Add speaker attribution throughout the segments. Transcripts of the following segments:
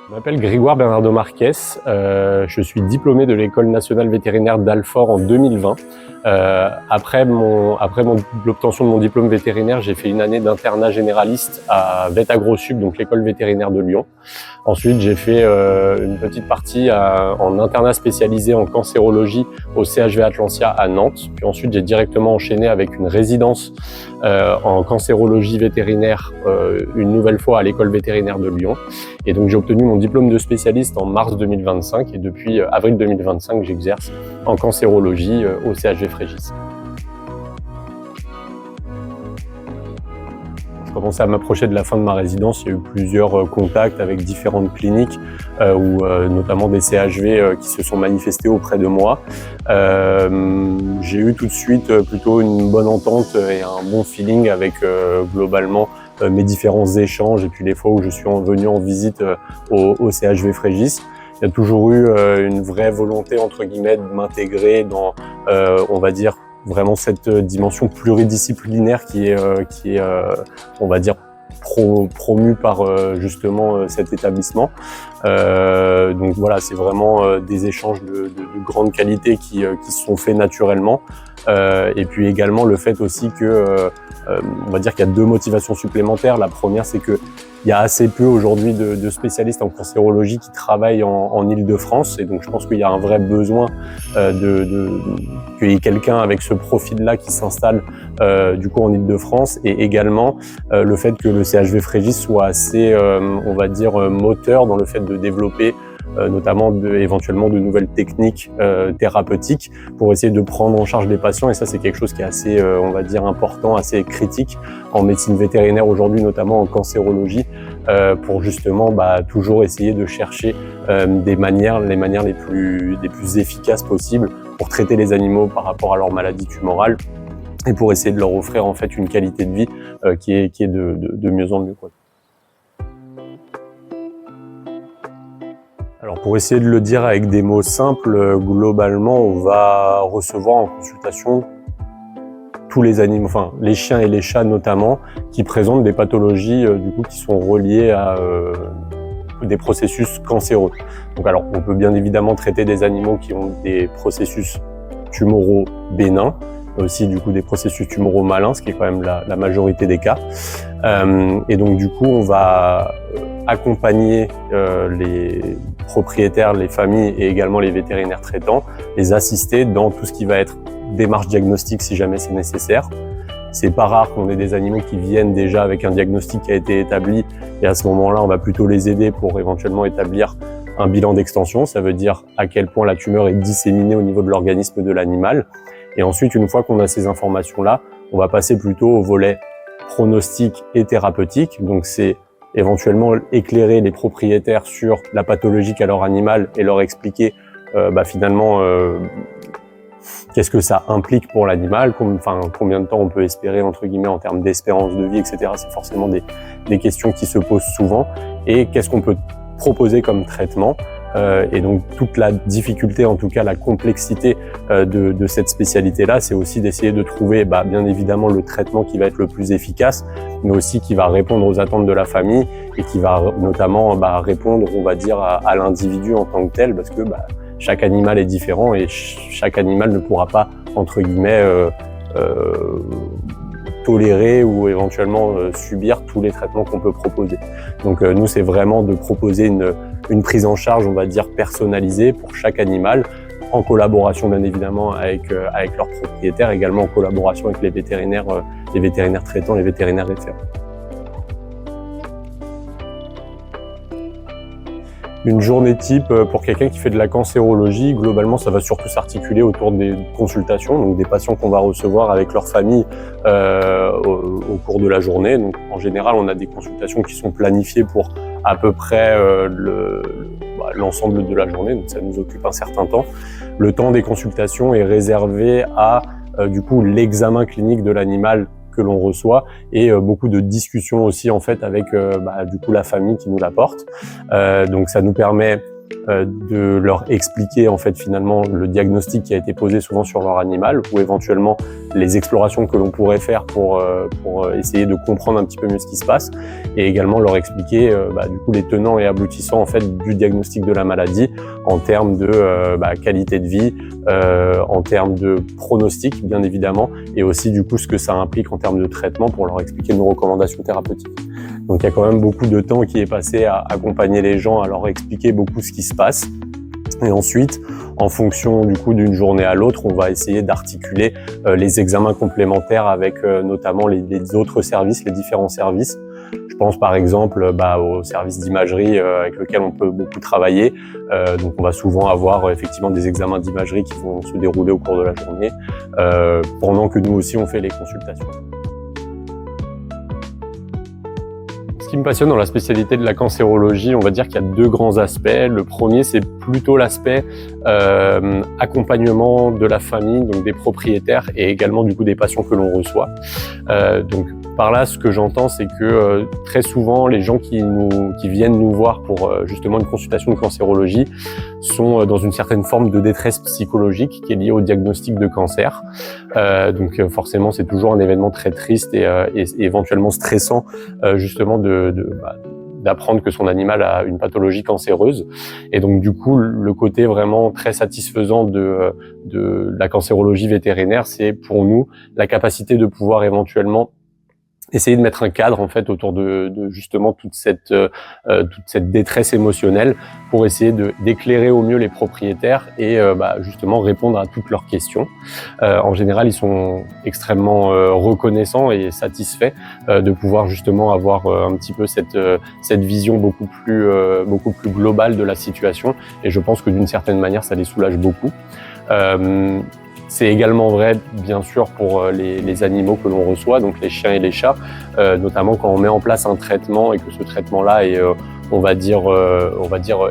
Speaker 1: Je m'appelle Grégoire Bernardo Marquez, je suis diplômé de l'École nationale vétérinaire d'Alfort en 2020. Après l'obtention de mon diplôme vétérinaire, j'ai fait une année d'internat généraliste à VetAgroSup, donc l'école vétérinaire de Lyon. Ensuite, j'ai fait une petite partie en internat spécialisé en cancérologie au CHV Atlantia à Nantes. Puis ensuite, j'ai directement enchaîné avec une résidence en cancérologie vétérinaire une nouvelle fois à l'école vétérinaire de Lyon. Et donc, j'ai obtenu mon diplôme de spécialiste en mars 2025 et depuis avril 2025, j'exerce en cancérologie au CHV Frégis. Je commençais à m'approcher de la fin de ma résidence. Il y a eu plusieurs contacts avec différentes cliniques ou notamment des CHV qui se sont manifestés auprès de moi. J'ai eu tout de suite plutôt une bonne entente et un bon feeling avec globalement mes différents échanges et puis les fois où je suis venu en visite au CHV Frégis. Il y a toujours eu une vraie volonté entre guillemets de m'intégrer dans, on va dire, vraiment cette dimension pluridisciplinaire qui est on va dire, promue par justement cet établissement. Donc voilà, c'est vraiment des échanges de grande qualité qui se sont faits naturellement. Et puis également le fait aussi que, on va dire qu'il y a deux motivations supplémentaires. La première, c'est que il y a assez peu aujourd'hui de spécialistes en cancérologie qui travaillent en Île-de-France, et donc je pense qu'il y a un vrai besoin qu'il y ait quelqu'un avec ce profil-là qui s'installe du coup en Île-de-France, et également le fait que le CHV Frégis soit assez, on va dire, moteur dans le fait de développer notamment éventuellement de nouvelles techniques thérapeutiques pour essayer de prendre en charge les patients. Et ça, c'est quelque chose qui est assez, on va dire, important, assez critique en médecine vétérinaire aujourd'hui, notamment en cancérologie, pour justement toujours essayer de chercher les manières les plus efficaces possibles pour traiter les animaux par rapport à leur maladie tumorale et pour essayer de leur offrir en fait une qualité de vie qui est de mieux en mieux, quoi. Alors pour essayer de le dire avec des mots simples, globalement on va recevoir en consultation tous les animaux, enfin les chiens et les chats notamment, qui présentent des pathologies du coup qui sont reliées à des processus cancéreux. Donc alors on peut bien évidemment traiter des animaux qui ont des processus tumoraux bénins, mais aussi du coup des processus tumoraux malins, ce qui est quand même la majorité des cas. Et donc du coup on va accompagner les propriétaires, les familles et également les vétérinaires traitants, les assister dans tout ce qui va être démarche diagnostique si jamais c'est nécessaire. C'est pas rare qu'on ait des animaux qui viennent déjà avec un diagnostic qui a été établi, et à ce moment-là, on va plutôt les aider pour éventuellement établir un bilan d'extension. Ça veut dire à quel point la tumeur est disséminée au niveau de l'organisme de l'animal. Et ensuite, une fois qu'on a ces informations-là, on va passer plutôt au volet pronostic et thérapeutique. Donc c'est éventuellement éclairer les propriétaires sur la pathologie qu'a leur animal et leur expliquer finalement qu'est-ce que ça implique pour l'animal, combien de temps on peut espérer entre guillemets en termes d'espérance de vie, etc. C'est forcément des questions qui se posent souvent, et qu'est-ce qu'on peut proposer comme traitement. Et donc toute la difficulté, en tout cas la complexité de cette spécialité-là, c'est aussi d'essayer de trouver bien évidemment le traitement qui va être le plus efficace, mais aussi qui va répondre aux attentes de la famille et qui va notamment répondre, on va dire, à l'individu en tant que tel, parce que chaque animal est différent et chaque animal ne pourra pas, entre guillemets, tolérer ou éventuellement subir tous les traitements qu'on peut proposer. Donc nous, c'est vraiment de proposer une prise en charge, on va dire, personnalisée pour chaque animal, en collaboration bien évidemment avec leurs propriétaires, également en collaboration avec les vétérinaires traitants, les vétérinaires référents. Une journée type pour quelqu'un qui fait de la cancérologie, globalement, ça va surtout s'articuler autour des consultations, donc des patients qu'on va recevoir avec leur famille au cours de la journée. Donc, en général, on a des consultations qui sont planifiées pour à peu près l'ensemble de la journée, donc ça nous occupe un certain temps. Le temps des consultations est réservé à du coup l'examen clinique de l'animal que l'on reçoit, et beaucoup de discussions aussi en fait avec du coup la famille qui nous l'apporte. Donc ça nous permet de leur expliquer en fait finalement le diagnostic qui a été posé souvent sur leur animal, ou éventuellement les explorations que l'on pourrait faire pour essayer de comprendre un petit peu mieux ce qui se passe, et également leur expliquer du coup les tenants et aboutissants en fait du diagnostic de la maladie en termes de qualité de vie, en termes de pronostic bien évidemment, et aussi du coup ce que ça implique en termes de traitement pour leur expliquer nos recommandations thérapeutiques. Donc il y a quand même beaucoup de temps qui est passé à accompagner les gens, à leur expliquer beaucoup ce qui se passe. Et ensuite, en fonction du coup d'une journée à l'autre, on va essayer d'articuler les examens complémentaires avec notamment les autres services, les différents services. Je pense par exemple au service d'imagerie avec lequel on peut beaucoup travailler. Donc on va souvent avoir effectivement des examens d'imagerie qui vont se dérouler au cours de la journée, pendant que nous aussi on fait les consultations. Ce qui me passionne dans la spécialité de la cancérologie, on va dire qu'il y a deux grands aspects. Le premier, c'est plutôt l'aspect accompagnement de la famille, donc des propriétaires, et également du coup des patients que l'on reçoit. Donc par là, ce que j'entends, c'est que très souvent, les gens qui viennent nous voir pour justement une consultation de cancérologie sont dans une certaine forme de détresse psychologique qui est liée au diagnostic de cancer. Donc forcément, c'est toujours un événement très triste et éventuellement stressant justement d'apprendre que son animal a une pathologie cancéreuse. Et donc du coup, le côté vraiment très satisfaisant de la cancérologie vétérinaire, c'est pour nous la capacité de pouvoir éventuellement essayer de mettre un cadre en fait autour de justement toute cette détresse émotionnelle pour essayer d'éclairer au mieux les propriétaires et justement répondre à toutes leurs questions. En général, ils sont extrêmement reconnaissants et satisfaits de pouvoir justement avoir un petit peu cette vision beaucoup plus globale de la situation, et je pense que d'une certaine manière ça les soulage beaucoup. C'est également vrai, bien sûr, pour les animaux que l'on reçoit, donc les chiens et les chats, notamment quand on met en place un traitement et que ce traitement-là est, on va dire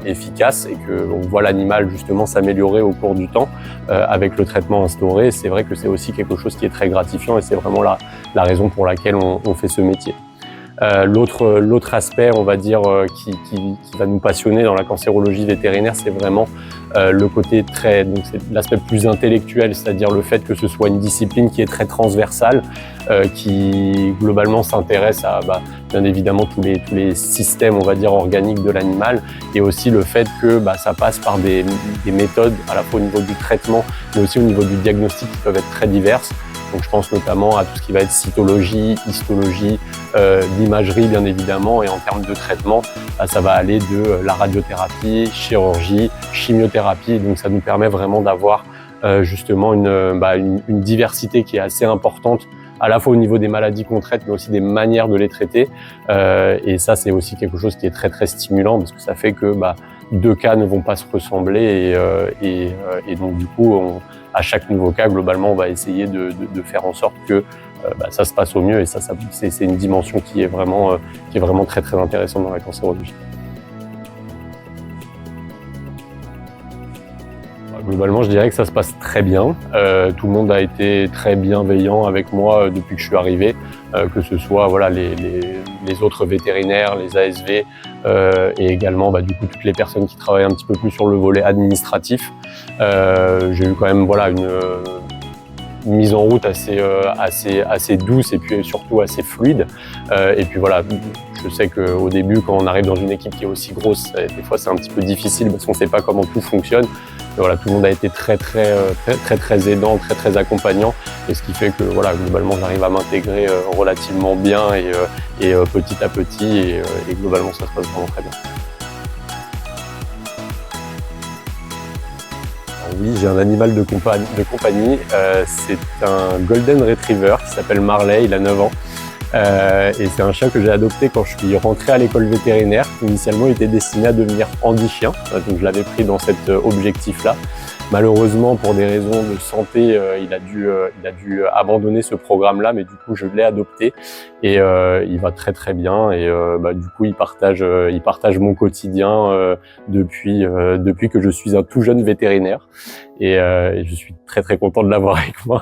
Speaker 1: efficace, et que on voit l'animal justement s'améliorer au cours du temps avec le traitement instauré. C'est vrai que c'est aussi quelque chose qui est très gratifiant, et c'est vraiment la raison pour laquelle on fait ce métier. L'autre aspect, on va dire, qui va nous passionner dans la cancérologie vétérinaire, c'est vraiment le côté donc c'est l'aspect plus intellectuel, c'est-à-dire le fait que ce soit une discipline qui est très transversale, qui globalement s'intéresse à bien évidemment tous les systèmes, on va dire, organiques de l'animal, et aussi le fait que ça passe par des méthodes à la fois au niveau du traitement, mais aussi au niveau du diagnostic, qui peuvent être très diverses. Donc je pense notamment à tout ce qui va être cytologie, histologie, l'imagerie bien évidemment, et en termes de traitement, ça va aller de la radiothérapie, chirurgie, chimiothérapie. Donc ça nous permet vraiment d'avoir justement une diversité qui est assez importante, à la fois au niveau des maladies qu'on traite, mais aussi des manières de les traiter. Et ça, c'est aussi quelque chose qui est très très stimulant, parce que ça fait que deux cas ne vont pas se ressembler, et donc du coup, à chaque nouveau cas, globalement, on va essayer de faire en sorte que ça se passe au mieux, et ça c'est une dimension qui est vraiment très très intéressante dans la cancérologie. Globalement, je dirais que ça se passe très bien. Tout le monde a été très bienveillant avec moi depuis que je suis arrivé, que ce soit les autres vétérinaires, les ASV, et également du coup toutes les personnes qui travaillent un petit peu plus sur le volet administratif. J'ai eu quand même une mise en route assez douce, et puis surtout assez fluide. Et puis je sais qu'au début, quand on arrive dans une équipe qui est aussi grosse, des fois c'est un petit peu difficile parce qu'on ne sait pas comment tout fonctionne. Mais tout le monde a été très aidant, très accompagnant, et ce qui fait que globalement j'arrive à m'intégrer relativement bien et petit à petit, et globalement ça se passe vraiment très bien. Alors oui, j'ai un animal de compagnie, c'est un Golden Retriever qui s'appelle Marley, il a 9 ans. Et c'est un chien que j'ai adopté quand je suis rentré à l'école vétérinaire. Initialement, il était destiné à devenir handi-chien, donc je l'avais pris dans cet objectif-là. Malheureusement, pour des raisons de santé, il a dû abandonner ce programme-là, mais du coup, je l'ai adopté, et il va très bien, et du coup, il partage mon quotidien depuis que je suis un tout jeune vétérinaire, et je suis très content de l'avoir avec moi.